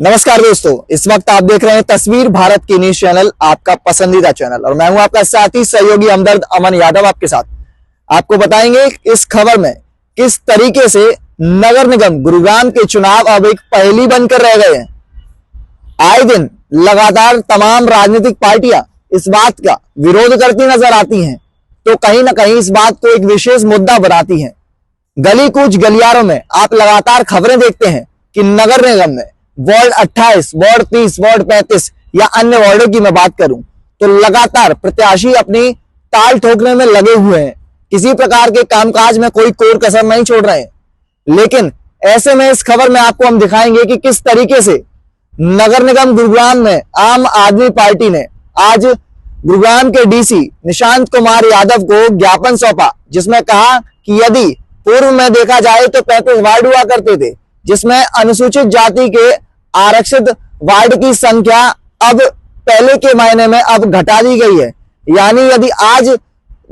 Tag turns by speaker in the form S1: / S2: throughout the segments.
S1: नमस्कार दोस्तों, इस वक्त आप देख रहे हैं तस्वीर भारत की न्यूज चैनल, आपका पसंदीदा चैनल, और मैं हूं आपका साथी सहयोगी हमदर्द अमन यादव आपके साथ। आपको बताएंगे इस खबर में किस तरीके से नगर निगम गुरुग्राम के चुनाव अब एक पहेली बनकर रह गए हैं। आए दिन लगातार तमाम राजनीतिक पार्टियां इस बात का विरोध करती नजर आती हैं, तो कहीं ना कहीं इस बात को एक विशेष मुद्दा बनाती हैं। गली कूच गलियारों में आप लगातार खबरें देखते हैं कि नगर निगम में वार्ड 28, वार्ड 30, वार्ड 35 या अन्य वार्डों की मैं बात करूं तो लगातार प्रत्याशी अपनी ताल ठोकने में लगे हुए हैं, किसी प्रकार के कामकाज में कोई कोर कसर नहीं छोड़ रहे हैं। लेकिन ऐसे में इस खबर में आपको हम दिखाएंगे कि किस तरीके से नगर निगम गुरुग्राम में आम आदमी पार्टी ने आज गुरुग्राम के डीसी निशांत कुमार यादव को ज्ञापन सौंपा, जिसमें कहा कि यदि पूर्व में देखा जाए तो 35 वार्ड हुआ करते थे, जिसमें अनुसूचित जाति के आरक्षित वार्ड की संख्या अब पहले के मायने में अब घटा दी गई है। यानी यदि आज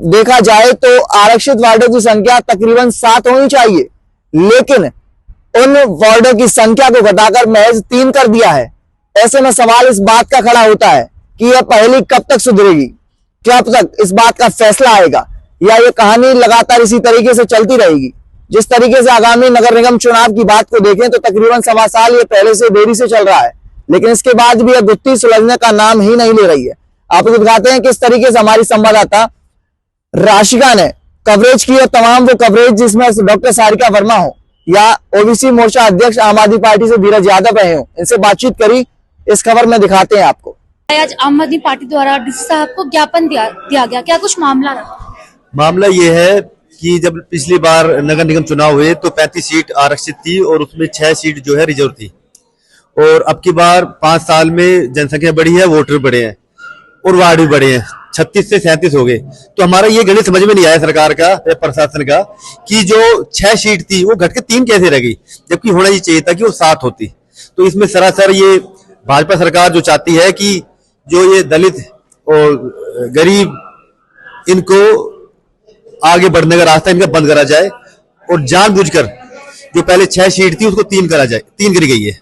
S1: देखा जाए तो आरक्षित वार्डों की संख्या तकरीबन 7 होनी चाहिए, लेकिन उन वार्डों की संख्या को घटाकर महज 3 कर दिया है। ऐसे में सवाल इस बात का खड़ा होता है कि यह पहेली कब तक सुधरेगी, कब तक इस बात का फैसला आएगा, या यह कहानी लगातार इसी तरीके से चलती रहेगी। जिस तरीके से आगामी नगर निगम चुनाव की बात को देखें तो तकरीबन 1.25 साल ये पहले से देरी से चल रहा है, लेकिन इसके बाद भी यह गुत्थी सुलझने का नाम ही नहीं ले रही है। आपको दिखाते हैं किस तरीके से हमारी संवाददाता राशिका ने कवरेज की है, तमाम वो कवरेज जिसमें डॉक्टर सारिका वर्मा हो या ओबीसी मोर्चा अध्यक्ष आम आदमी पार्टी से धीरज यादव रहे हो, इनसे बातचीत करी। इस खबर में दिखाते हैं आपको।
S2: आज आम आदमी पार्टी द्वारा डीसी साहब को ज्ञापन दिया गया, क्या कुछ मामला रहा?
S3: मामला ये है कि जब पिछली बार नगर निगम चुनाव हुए तो 35 सीट आरक्षित थी और उसमें 6 सीट जो है रिजर्व थी, और अब की बार 5 साल में जनसंख्या बढ़ी है, वोटर बढ़े हैं और वार्ड भी बढ़े हैं, 36 से 37 हो गए। तो हमारा ये गणित समझ में नहीं आया सरकार का या प्रशासन का कि जो 6 सीट थी वो घट के 3 कैसे रह गई, जबकि होना ही चाहिए था कि वो 7 होती। तो इसमें सरासर ये भाजपा सरकार जो चाहती है कि जो ये दलित और गरीब इनको आगे बढ़ने का रास्ता इनका बंद करा जाए, और जानबूझकर जो पहले 6 सीट थी उसको 3 करा जाए, 3 करी गई है।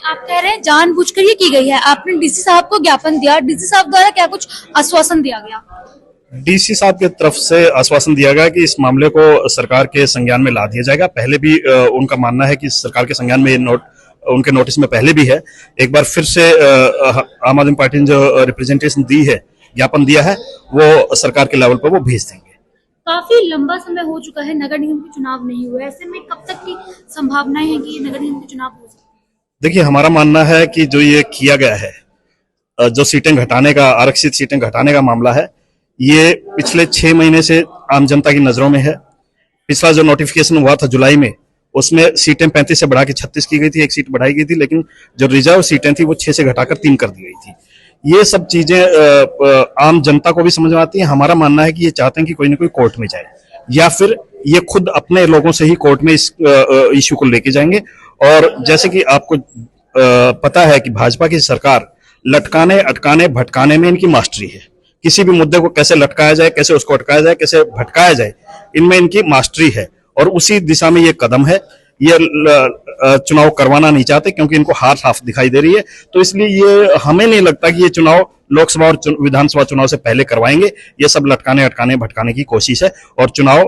S2: आप कह रहे हैं जानबूझकर ये की गई है। आपने डीसी साहब को ज्ञापन दिया, डीसी साहब द्वारा क्या कुछ आश्वासन दिया गया?
S4: डीसी साहब की तरफ से आश्वासन दिया गया कि इस मामले को सरकार के संज्ञान में ला दिया जाएगा। पहले भी उनका मानना है कि सरकार के संज्ञान में उनके नोटिस में पहले भी है। एक बार फिर से आम आदमी पार्टी ने जो रिप्रेजेंटेशन दी है, ज्ञापन दिया है, वो सरकार के लेवल पर वो भेज देंगे।
S2: काफी लंबा समय हो चुका है, नगर निगम के चुनाव नहीं हुए, ऐसे में कब तक की संभावनाएं हैं कि नगर निगम के चुनाव हो सकते?
S4: देखिए, हमारा मानना है कि जो ये किया गया है, जो सीटें घटाने का, आरक्षित सीटें घटाने का मामला है, ये पिछले 6 महीने से आम जनता की नजरों में है। पिछला जो नोटिफिकेशन हुआ था जुलाई में, उसमें सीटें 35 से बढ़ा के 36 की गई थी, 1 सीट बढ़ाई गई थी, लेकिन जो रिजर्व सीटें थी वो 6 से घटाकर 3 कर दी गई थी। ये सब चीजें आम जनता को भी समझ में आती है। हमारा मानना है कि ये चाहते हैं कि कोई ना कोई कोर्ट में जाए, या फिर ये खुद अपने लोगों से ही कोर्ट में इस इश्यू को लेके जाएंगे। और जैसे कि आपको पता है कि भाजपा की सरकार लटकाने, अटकाने, भटकाने में इनकी मास्टरी है। किसी भी मुद्दे को कैसे लटकाया जाए, कैसे उसको अटकाया जाए, कैसे भटकाया जाए, इनमें इनकी मास्टरी है, और उसी दिशा में ये कदम है। ये चुनाव करवाना नहीं चाहते क्योंकि इनको हार साफ दिखाई दे रही है। तो इसलिए ये हमें नहीं लगता कि ये चुनाव लोकसभा और विधानसभा चुनाव से पहले करवाएंगे। ये सब लटकाने, अटकाने, भटकाने की कोशिश है, और चुनाव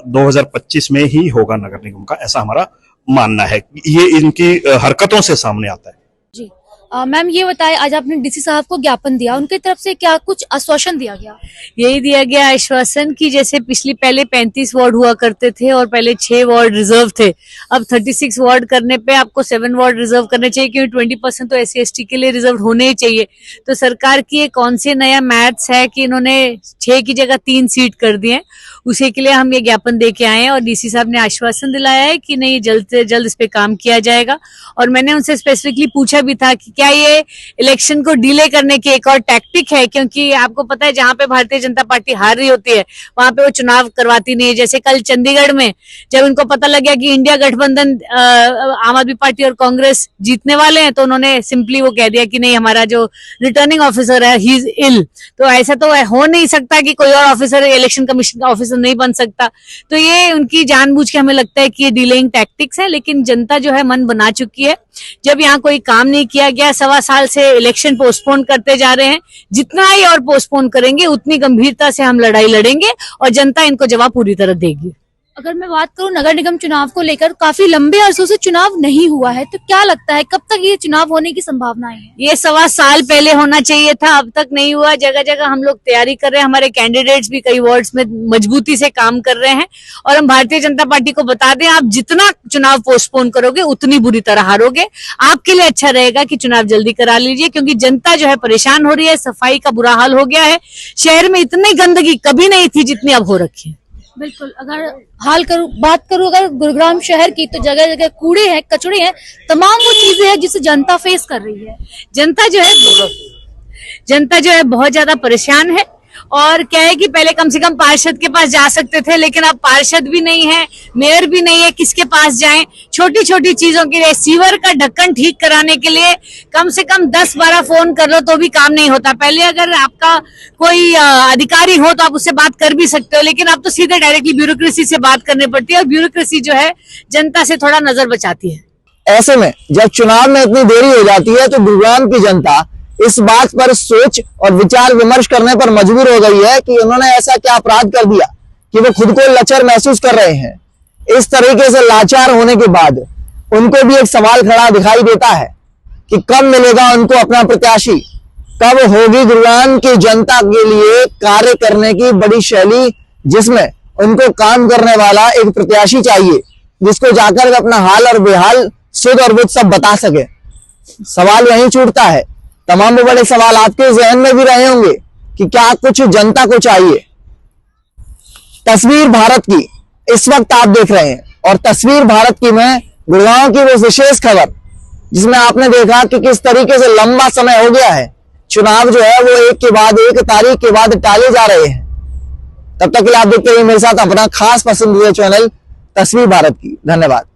S4: 2025 में ही होगा नगर निगम का, ऐसा हमारा मानना है। ये इनकी हरकतों से सामने आता है।
S2: जी मैम, ये बताएं, आज आपने डीसी साहब को ज्ञापन दिया, उनकी तरफ से क्या कुछ आश्वासन दिया गया?
S5: यही दिया गया आश्वासन कि जैसे पहले 35 वार्ड हुआ करते थे और पहले 6 वार्ड रिजर्व थे, अब 36 वार्ड करने पे आपको 7 वार्ड रिजर्व करने चाहिए, क्योंकि 20% तो SC/ST के लिए रिजर्व होने ही चाहिए। तो सरकार की एक कौन से नया मैथ्स है कि इन्होंने 6 की जगह 3 सीट कर दिए, उसी के लिए हम ये ज्ञापन दे के आए हैं। और डीसी साहब ने आश्वासन दिलाया है कि नहीं, जल्द से जल्द इस पे काम किया जाएगा। और मैंने उनसे स्पेसिफिकली पूछा भी था कि क्या ये इलेक्शन को डिले करने की एक और टैक्टिक है? क्योंकि आपको पता है जहां पे भारतीय जनता पार्टी हार रही होती है वहां पे वो चुनाव करवाती नहीं है। जैसे कल चंडीगढ़ में जब उनको पता लग गया कि इंडिया गठबंधन आम आदमी पार्टी और कांग्रेस जीतने वाले हैं, तो उन्होंने सिंपली वो कह दिया कि नहीं, हमारा जो रिटर्निंग ऑफिसर है ही इज इल। तो ऐसा तो हो नहीं सकता कि कोई और ऑफिसर इलेक्शन कमीशन का ऑफिसर नहीं बन सकता। तो ये उनकी जानबूझ के हमें लगता है कि ये डिलेइंग टैक्टिक्स है, लेकिन जनता जो है मन बना चुकी है। जब यहाँ कोई काम नहीं किया गया, 1.25 साल से इलेक्शन पोस्टपोन करते जा रहे हैं, जितना ही और पोस्टपोन करेंगे उतनी गंभीरता से हम लड़ाई लड़ेंगे और जनता इनको जवाब पूरी तरह देगी।
S2: अगर मैं बात करूं नगर निगम चुनाव को लेकर, काफी लंबे अरसों से चुनाव नहीं हुआ है, तो क्या लगता है कब तक ये चुनाव होने की संभावनाएं हैं?
S5: ये 1.25 साल पहले होना चाहिए था, अब तक नहीं हुआ। जगह जगह हम लोग तैयारी कर रहे हैं, हमारे कैंडिडेट्स भी कई वार्ड्स में मजबूती से काम कर रहे हैं। और हम भारतीय जनता पार्टी को बता दें, आप जितना चुनाव पोस्टपोन करोगे उतनी बुरी तरह हारोगे। आपके लिए अच्छा रहेगा कि चुनाव जल्दी करा लीजिए, क्योंकि जनता जो है परेशान हो रही है। सफाई का बुरा हाल हो गया है, शहर में इतनी गंदगी कभी नहीं थी जितनी अब हो रखी है।
S2: बिल्कुल। अगर बात करूं अगर गुरुग्राम शहर की, तो जगह जगह कूड़े हैं, कचड़े हैं, तमाम वो चीजें हैं जिसे जनता फेस कर रही है।
S5: जनता जो है बहुत ज्यादा परेशान है। और क्या है कि पहले कम से कम पार्षद के पास जा सकते थे, लेकिन अब पार्षद भी नहीं है, मेयर भी नहीं है, किसके पास जाएं? छोटी छोटी चीजों के लिए, सीवर का ढक्कन ठीक कराने के लिए कम से कम 10-12 फोन कर लो तो भी काम नहीं होता। पहले अगर आपका कोई अधिकारी हो तो आप उससे बात कर भी सकते हो, लेकिन अब तो सीधे डायरेक्टली ब्यूरोक्रेसी से बात करनी पड़ती है, और ब्यूरोक्रेसी जो है जनता से थोड़ा नजर बचाती है।
S1: ऐसे में जब चुनाव में इतनी देरी हो जाती है तो गुरुग्राम की जनता इस बात पर सोच और विचार विमर्श करने पर मजबूर हो गई है कि उन्होंने ऐसा क्या अपराध कर दिया कि वो खुद को लचर महसूस कर रहे हैं। इस तरीके से लाचार होने के बाद उनको भी एक सवाल खड़ा दिखाई देता है कि कब मिलेगा उनको अपना प्रत्याशी, कब होगी गुरुग्राम की जनता के लिए कार्य करने की बड़ी शैली, जिसमें उनको काम करने वाला एक प्रत्याशी चाहिए जिसको जाकर अपना हाल और बेहाल सुध और बुध सब बता सके। सवाल यहीं छूटता है। तमाम बड़े सवाल आपके जहन में भी रहे होंगे कि क्या कुछ जनता को चाहिए। तस्वीर भारत की इस वक्त आप देख रहे हैं, और तस्वीर भारत की में गुड़गांव की वो विशेष खबर जिसमें आपने देखा कि किस तरीके से लंबा समय हो गया है, चुनाव जो है वो एक के बाद एक, तारीख के बाद टाले जा रहे हैं। तब तक के लिए आप देखते रहिए मेरे साथ अपना खास पसंदीदा चैनल तस्वीर भारत की। धन्यवाद।